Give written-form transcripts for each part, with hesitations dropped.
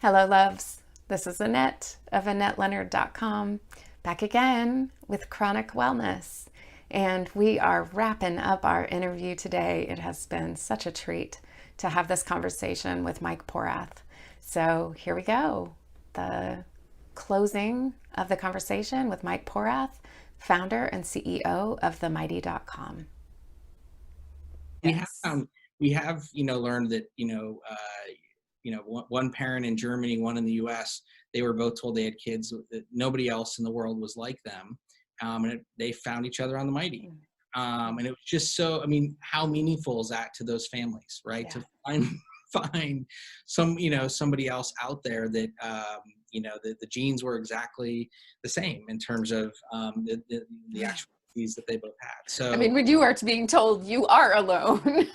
Hello, loves. This is Annette of AnnetteLeonard.com, back again with Chronic Wellness. And we are wrapping up our interview today. It has been such a treat to have this conversation with Mike Porath. So here we go. The closing of the conversation with Mike Porath, founder and CEO of TheMighty.com. we have Yes. we have learned that one parent in Germany, one in the US, they were both told they had kids that nobody else in the world was like them, they found each other on the Mighty. And it was just so, I mean, how meaningful is that to those families, right? Yeah. To find somebody else out there that the genes were exactly the same in terms of the actual disease that they both had. I So mean, when you are being told you are alone.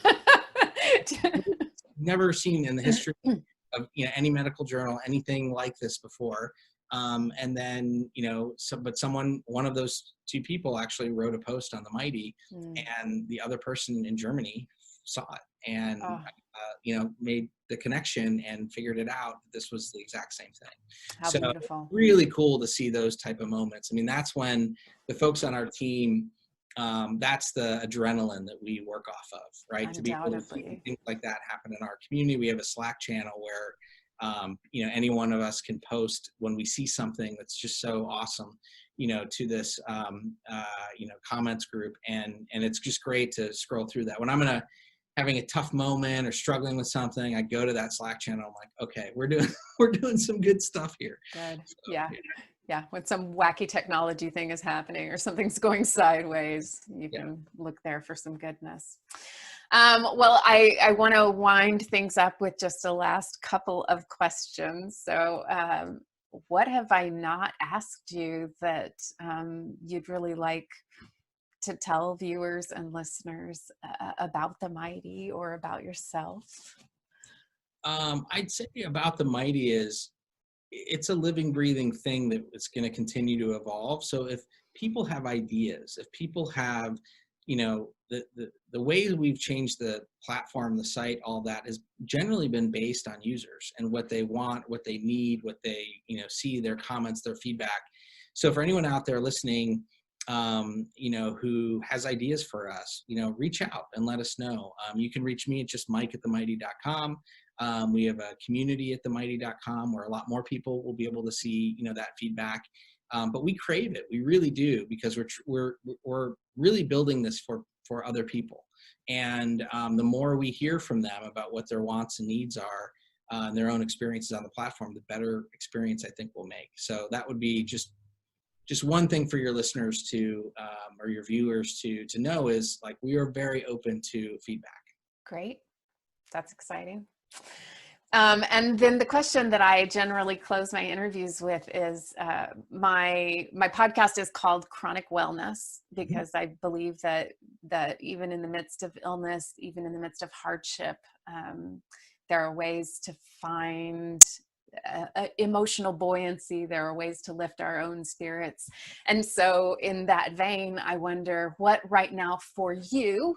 never seen in the history of any medical journal anything like this before. And then one of those two people actually wrote a post on the Mighty, and the other person in Germany saw it and Oh, made the connection and figured it out that this was the exact same thing. how So beautiful. really cool to see those type of moments. I mean, that's when the folks on our team, that's the adrenaline that we work off of, right? To be able to see Undoubtedly. things like that happen in our community. We have a Slack channel where any one of us can post when we see something that's just so awesome, to this comments group, and it's just great to scroll through that. When I'm having a tough moment or struggling with something, I go to that Slack channel. I'm like, okay, we're doing some good stuff here. Good. So, Yeah. Yeah. When some wacky technology thing is happening or something's going sideways, you yeah. can look there for some goodness. Well, I want to wind things up with just a last couple of questions. So, what have I not asked you that you'd really like to tell viewers and listeners about the Mighty or about yourself? I'd say about the Mighty is it's a living, breathing thing that is going to continue to evolve. So if people have ideas, if people have, the ways we've changed the platform, the site, all that has generally been based on users and what they want, what they need, what they, see, their comments, their feedback. So for anyone out there listening, who has ideas for us, reach out and let us know. You can reach me at just Mike at themighty.com. We have a community at themighty.com where a lot more people will be able to see, that feedback. But we crave it. We really do, because we're really building this for other people. And the more we hear from them about what their wants and needs are, and their own experiences on the platform, the better experience I think we'll make. So that would be just one thing for your listeners to, or your viewers to know, is like, we are very open to feedback. Great. That's exciting. And then the question that I generally close my interviews with is my podcast is called Chronic Wellness, because I believe that even in the midst of illness, even in the midst of hardship, there are ways to find emotional buoyancy. There are ways to lift our own spirits. And so in that vein, I wonder what right now for you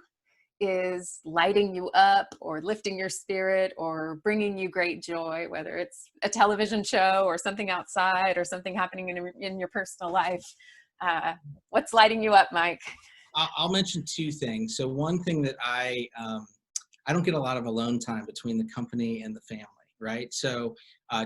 is lighting you up or lifting your spirit or bringing you great joy, whether it's a television show or something outside or something happening in your personal life. What's lighting you up, Mike? I'll mention two things. So one thing that I don't get a lot of alone time between the company and the family, right? So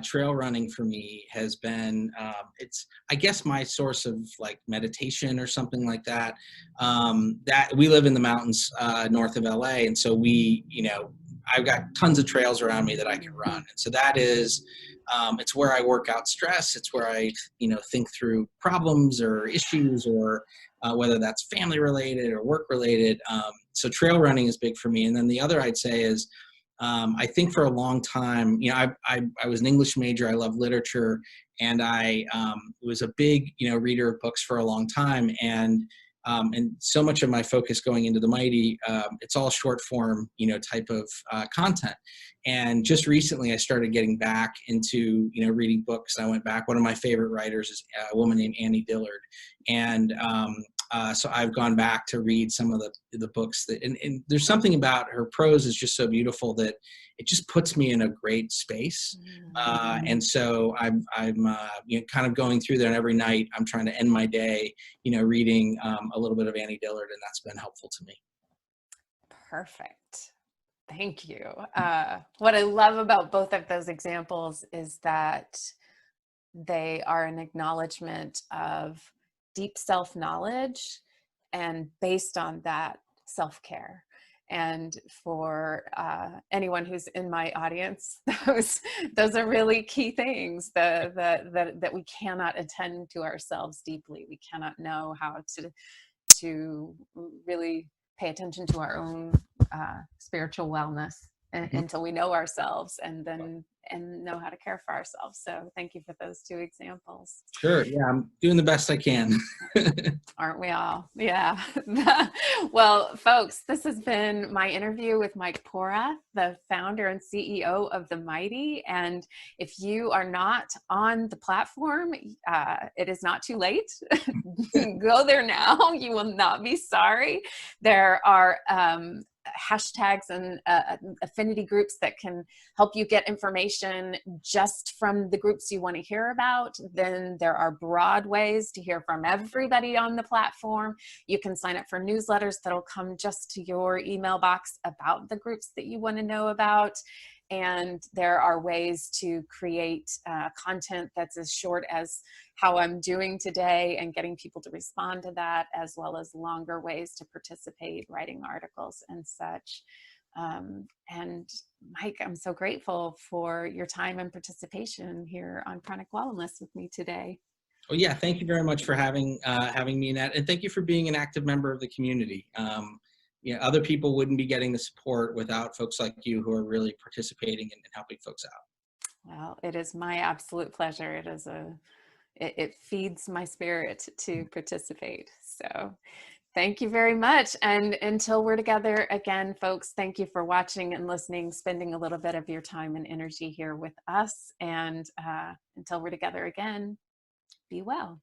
trail running for me has been, it's, I guess, my source of like meditation or something like that. That we live in the mountains north of LA. And so I've got tons of trails around me that I can run. And so that is, it's where I work out stress. It's where I, think through problems or issues, or whether that's family related or work related. So trail running is big for me. And then the other I'd say is, I think for a long time, I was an English major. I love literature, and I was a big, reader of books for a long time. And so much of my focus going into the Mighty, it's all short form, type of content. And just recently, I started getting back into, reading books. I went back. One of my favorite writers is a woman named Annie Dillard, and So I've gone back to read some of the books that, and there's something about her prose is just so beautiful that it just puts me in a great space. And so I'm kind of going through there, and every night I'm trying to end my day, reading a little bit of Annie Dillard, and that's been helpful to me. Perfect. Thank you. What I love about both of those examples is that they are an acknowledgement of deep self-knowledge and based on that self-care. And for anyone who's in my audience, those are really key things that we cannot attend to ourselves deeply. We cannot know how to really pay attention to our own spiritual wellness until we know ourselves and know how to care for ourselves. So thank you for those two examples. Sure. Yeah, I'm doing the best I can. Aren't we all? Yeah. Well, folks, this has been my interview with Mike Porath, the founder and CEO of The Mighty. And if you are not on the platform, it is not too late. Go there now. You will not be sorry. There are hashtags and affinity groups that can help you get information just from the groups you want to hear about. Then there are broad ways to hear from everybody on the platform. You can sign up for newsletters that'll come just to your email box about the groups that you want to know about. And there are ways to create content that's as short as how I'm doing today and getting people to respond to that, as well as longer ways to participate, writing articles and such. And Mike, I'm so grateful for your time and participation here on Chronic Wellness with me today. Well, yeah, thank you very much for having me in that. And thank you for being an active member of the community. Other people wouldn't be getting the support without folks like you who are really participating and helping folks out. Well, it is my absolute pleasure. It feeds my spirit to participate. So thank you very much. And until we're together again, folks, thank you for watching and listening, spending a little bit of your time and energy here with us. And until we're together again, be well.